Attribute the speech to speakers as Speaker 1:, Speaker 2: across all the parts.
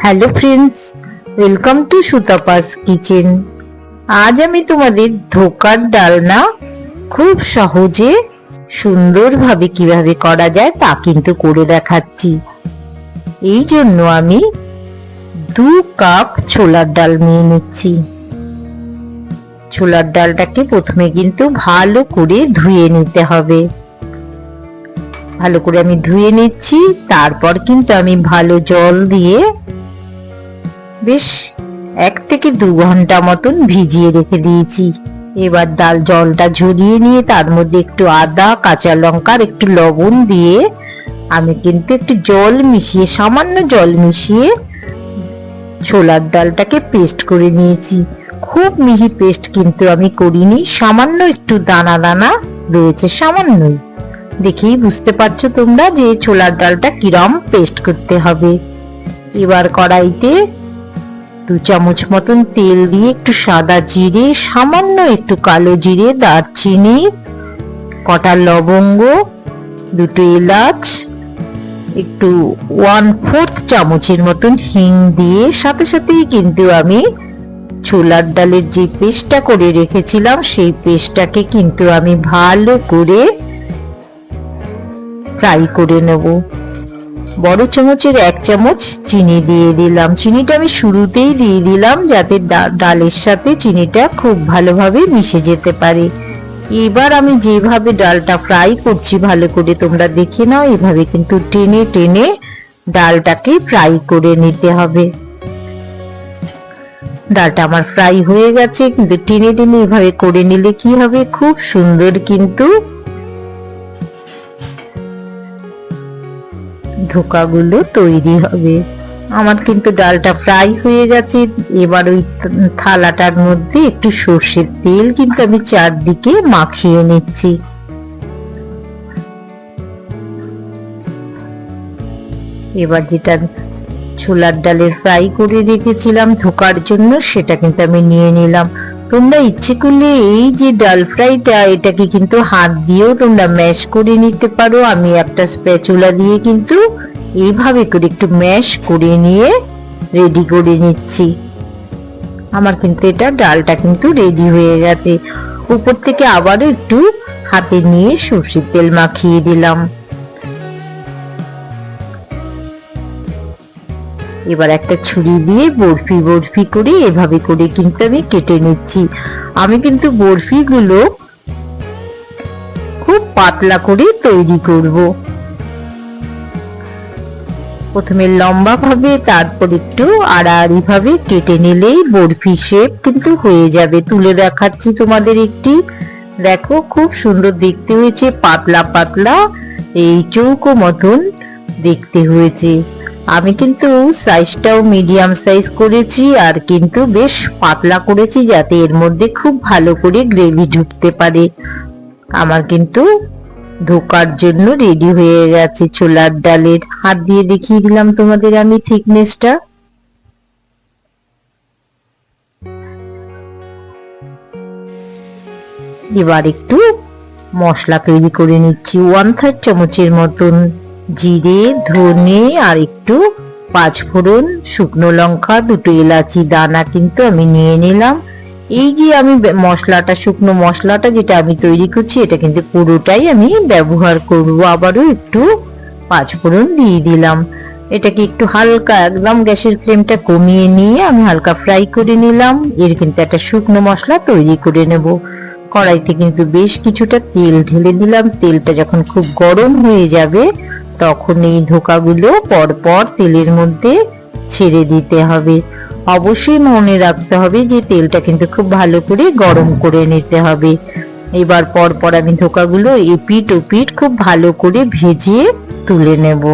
Speaker 1: Hello friends, welcome to Sutapa's kitchen. আজ আমি তোমাদের ধোকার ডালনা খুব সহজে সুন্দরভাবে কিভাবে করা যায় তা কিন্তু করে দেখাচ্ছি। এই জন্য আমি 2 কাপ ছোলার ডাল নিয়ে নিচ্ছি। ছোলার ডালটাকে প্রথমে কিন্তু ভালো করে ধুয়ে নিতে হবে। ভালো করে আমি ধুয়ে নিচ্ছি, তারপর কিন্তু আমি ভালো জল দিয়ে বেশ 1 থেকে 2 ঘন্টা মতন ভিজিয়ে রেখে দিয়েছি। এবার ডাল জলটা ঝরিয়ে নিয়ে তার মধ্যে একটু আদা, কাঁচা লঙ্কা আর একটু লবণ দিয়ে আমি কিন্তু একটু জল মিশিয়ে, সামান্য জল মিশিয়ে ছোলার ডালটাকে পেস্ট করে নিয়েছি। খুব মিহি পেস্ট কিন্তু আমি করিনি, সামান্য একটু দানা দানা রয়েছে, সামান্যই। দেখেই বুঝতে পারছো তোমরা যে ছোলার ডালটা কিরম পেস্ট করতে হবে। এবার কড়াইতে 2 চামচ মতন তেল দিয়ে একটু সাদা জিরে, সামান্য একটু কালো জিরে, দারচিনি, কটা লবঙ্গ, 2টো এলাচ, একটু 1/4 চামচের মতন হিং দিয়ে সাথে সাথেই কিন্তু আমি ছোলার ডালের যে পেস্টটা করে রেখেছিলাম সেই পেস্টটাকে কিন্তু আমি ভালো করে ফ্রাই করে নেব। বড় চামচের 1 চামচ চিনি দিয়ে দিলাম। চিনিটা আমি শুরুতেই দিয়ে দিলাম যাতে ডালের সাথে চিনিটা খুব ভালোভাবে মিশে যেতে পারে। এবার আমি যেভাবে ডালটা ফ্রাই করছি ভালো করে তোমরা দেখে নাও, এভাবে কিন্তু টেনে টেনে ডালটাকে ফ্রাই করে নিতে হবে। ডালটা আমার ফ্রাই হয়ে গেছে, কিন্তু টেনে টেনে এভাবে করে নিলে কি হবে, খুব সুন্দর কিন্তু ধোকাগুলো তৈরি হবে। আমার কিন্তু ডালটা ফ্রাই হয়ে গেছে। এবার ওই থালাটার মধ্যে একটু সর্ষের তেল কিন্তু আমি চারদিকে মাখিয়ে নিচ্ছি। এবার যেটা ছোলার ডালের ফ্রাই করে রেখেছিলাম ধোকার জন্য সেটা কিন্তু আমি নিয়ে নিলাম। তোমরা ইচ্ছে করলে এই যে ডাল ফ্রাইটা এটাকে কিন্তু হাত দিয়েও তোমরা ম্যাশ করে নিতে পারো। আমি একটা স্প্যাচুলা দিয়ে কিন্তু এইভাবে করে একটু ম্যাশ করে নিয়ে রেডি করে নিচ্ছি। আমার কিন্তু এটা ডালটা কিন্তু রেডি হয়ে গেছে। উপর থেকে আবারও একটু হাতে নিয়ে সরষের তেল মাখিয়ে দিলাম। এবার একটা ছুরি দিয়ে বরফি বরফি করে এভাবে করে কিন্তু আমি কেটে নিচ্ছি। আমি কিন্তু বরফিগুলো খুব পাতলা করে তৈরি করব। প্রথমে লম্বা ভাবে, তারপর একটু আড়াআড়ি ভাবে কেটে নিলেই বরফি শেপ কিন্তু হয়ে যাবে। তুলে দেখাচ্ছি তোমাদের একটি, দেখো খুব সুন্দর দেখতে হয়েছে, পাতলা পাতলা এই চৌকো মতন দেখতে হয়েছে। আমি কিন্তু সাইজটাও মিডিয়াম সাইজ করেছি আর কিন্তু বেশ পাতলা করেছি যাতে এর মধ্যে খুব ভালো করে গ্রেভি ঢুকতে পারে। আমার কিন্তু ধোকার জন্য রেডি হয়ে গেছে ছোলার ডালের। হাত দিয়ে দেখিয়ে দিলাম তোমাদের আমি থিকনেসটা। এবার একটু মশলা তৈরি করে নিচ্ছি। 1/3 চামচের মতন জিরে, ধনে আর একটু 5 ফোড়ন, শুকনো লঙ্কা, 2টো এলাচি দানা কিন্তু আমি নিয়ে নিলাম। এই যে আমি মশলাটা, শুকনো মশলাটা যেটা আমি তৈরি করছি এটা কিন্তু পুরোটাই আমি ব্যবহার করব। আবারও একটু 5 ফোড়ন দিয়ে দিলাম। এটাকে একটু হালকা, একদম গ্যাসের ফ্লেমটা কমিয়ে নিয়ে আমি হালকা ফ্রাই করে নিলাম। এর কিন্তু একটা শুকনো মশলা তৈরি করে নেব। কড়াইতে কিন্তু বেশ কিছুটা তেল ঢেলে দিলাম। তেলটা যখন খুব গরম হয়ে যাবে তখন এই ধোকাগুলো পরপর তেলের মধ্যে ছেড়ে দিতে হবে। অবশ্যই মনে রাখতে হবে যে তেলটা কিন্তু খুব ভালো করে গরম করে নিতে হবে। এবার পরপর আমি ধোকাগুলো এপিট ওপিট খুব ভালো করে ভেজে তুলে নেব।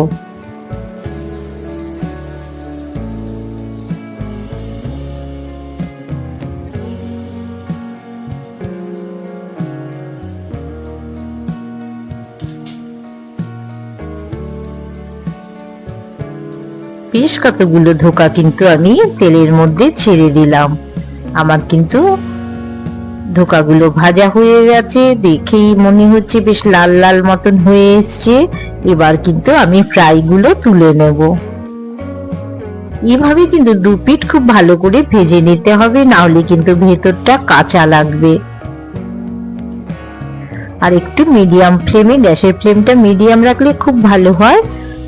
Speaker 1: বেশ কতগুলো ধোকা কিন্তু আমি তেলের মধ্যে ছেড়ে দিলাম। আমার কিন্তু ধোকাগুলো ভাজা হয়ে গেছে, দেখেই মনে হচ্ছে বেশ লাল লাল মতন হয়ে এসছে। এবার কিন্তু আমি ফ্রাই গুলো তুলে নেব। এইভাবে কিন্তু দু পিঠ খুব ভালো করে ভেজে নিতে হবে, না হলে কিন্তু ভেতরটা কাঁচা লাগবে। আর একটু মিডিয়াম ফ্লেমে, গ্যাসের ফ্লেমটা মিডিয়াম রাখলে খুব ভালো হয়।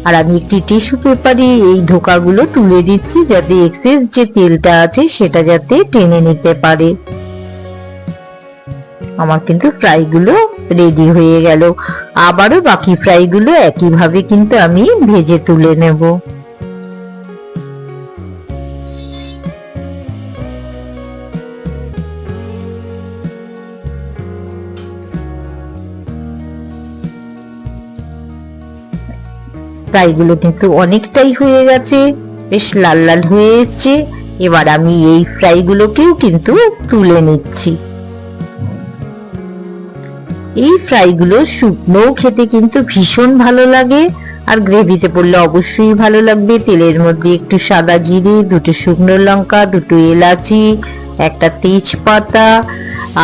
Speaker 1: আর আমি একটি টিস্যু পেপারে এই ধোকাগুলো তুলে দিচ্ছি, যাতে এক্সেস যে তেলটা আছে সেটা যাতে টেনে নিতে পারে। আমার কিন্তু ফ্রাইগুলো রেডি হয়ে গেল। আবারও বাকি ফ্রাইগুলো একইভাবে কিন্তু আমি ভেজে তুলে নেব। ফ্রাইগুলো কিন্তু অনেকটাই হয়ে গেছে, বেশ লাল লাল হয়ে এসছে। এবার আমি এই ফ্রাইগুলোকেও কিন্তু তুলে নিচ্ছি। এই ফ্রাইগুলো শুকনো খেতে কিন্তু ভীষণ ভালো লাগে, আর গ্রেভিতে পড়লে অবশ্যই ভালো লাগবে। তেলের মধ্যে একটু সাদা জিরে, দুটো শুকনো লঙ্কা, দুটো এলাচি, একটা তেজপাতা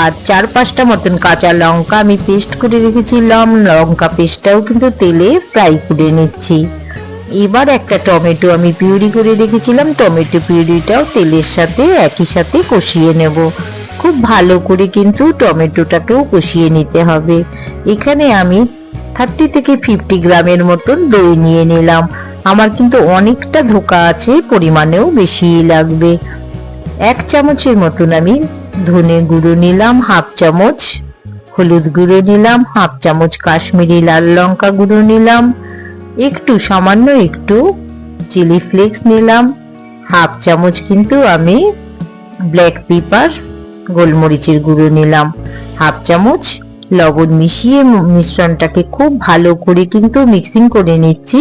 Speaker 1: আর 4-5টা মতন কাঁচা লঙ্কা আমি পেস্ট করে রেখেছিলাম। লঙ্কা পেস্টটাও কিন্তু তেলে ফ্রাই করে নিচ্ছি। এবার একটা টমেটো আমি পিউরি করে রেখেছিলাম, টমেটো পিউরিটাও তেলের সাথে একই সাথে কষিয়ে নেব। খুব ভালো করে কিন্তু টমেটোটাকেও কষিয়ে নিতে হবে। এখানে আমি 30 থেকে 50 গ্রামের মতন দই নিয়ে নিলাম। আমার কিন্তু অনেকটা ধোকা আছে, পরিমাণেও বেশি লাগবে। 1 চামচের মতন আমি ধনে গুঁড়ো নিলাম, 1/2 চামচ হলুদ গুঁড়ো নিলাম, 1/2 চামচ কাশ্মীরি লাল লঙ্কা গুঁড়ো নিলাম, একটু সামান্য একটু চিলি ফ্লেক্স নিলাম, 1/2 চামচ কিন্তু আমি ব্ল্যাক পেপার গোলমরিচের গুঁড়ো নিলাম, 1/2 চামচ লবণ মিশিয়ে মিশ্রণটাকে খুব ভালো করে কিন্তু মিক্সিং করে নিচ্ছি।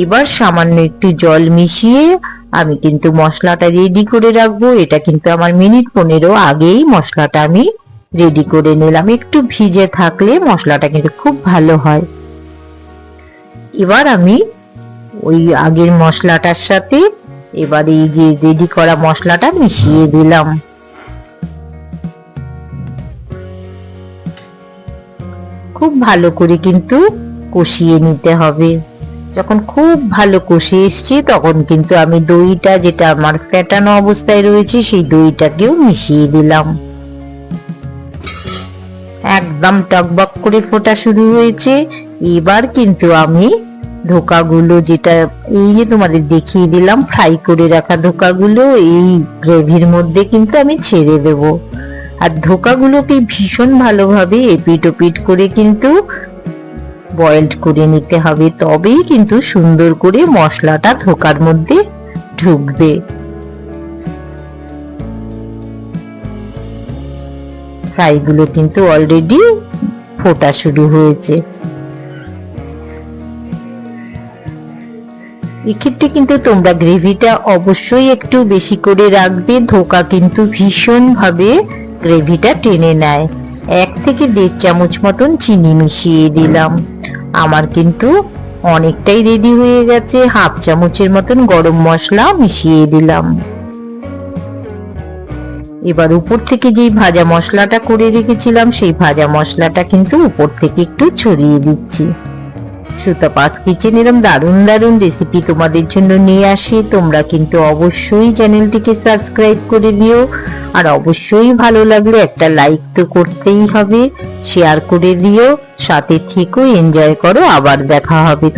Speaker 1: এবার সামান্য একটু জল মিশিয়ে আমি কিন্তু মশলাটা রেডি করে রাখবো। এটা কিন্তু আমার মিনিট 15 আগেই মশলাটা আমি রেডি করে নিলাম। একটু ভিজে থাকলে মশলাটা কিন্তু খুব ভালো হয়। এবার আমি ওই আগের মশলাটার সাথে এবার এই যে রেডি করা মশলাটা মিশিয়ে দিলাম। খুব ভালো করে কিন্তু কষিয়ে নিতে হবে। যখন খুব ভালো কষে এসছে তখন কিন্তু আমি দইটা, যেটা আমার ফেটানো অবস্থায় রয়েছে, সেই দইটাকেও মিশিয়ে দিলাম। একদম টকবক করে ফোটা শুরু হয়েছে। এবার কিন্তু আমি ধোকাগুলো, যেটা এই যে তোমাদের দেখিয়ে দিলাম ফ্রাই করে রাখা ধোকাগুলো, এই গ্রেভির মধ্যে কিন্তু আমি ছেড়ে দেব। আর ধোকাগুলোকে ভীষণ ভালোভাবে এপিট ওপিট করে কিন্তু বয়েলড করে নিতে হবে, তবেই কিন্তু সুন্দর করে মশলাটা ধোকার মধ্যে ঢুকবে। ফ্রাইগুলো কিন্তু অলরেডি ফোটা শুরু হয়েছে। এক্ষেত্রে কিন্তু তোমরা গ্রেভিটা অবশ্যই একটু বেশি করে রাখবে। ধোকা কিন্তু ভীষণ ভাবে গ্রেভিটা টেনে নেয়। 1 থেকে 1.5 চামচ মতন চিনি মিশিয়ে দিলাম। আমার কিন্তু অনেকটাই রেডি হয়ে গেছে। 1/2 চামচের মতন গরম মশলা মিশিয়ে দিলাম। এবার উপর থেকে যেই ভাজা মশলাটা করে রেখেছিলাম, সেই ভাজা মশলাটা কিন্তু উপর থেকে একটু ছড়িয়ে দিচ্ছি। সুতাপাত কিচেন এরকম দারুণ দারুণ রেসিপি তোমাদের জন্য নিয়ে আসে। তোমরা কিন্তু অবশ্যই চ্যানেলটিকে সাবস্ক্রাইব করে দিও। আর অবশ্যই ভালো লাগলে একটা লাইক তো করতেই হবে, শেয়ার করে দিও, সাথে থেকো, এনজয় করো। আবার দেখা হবে।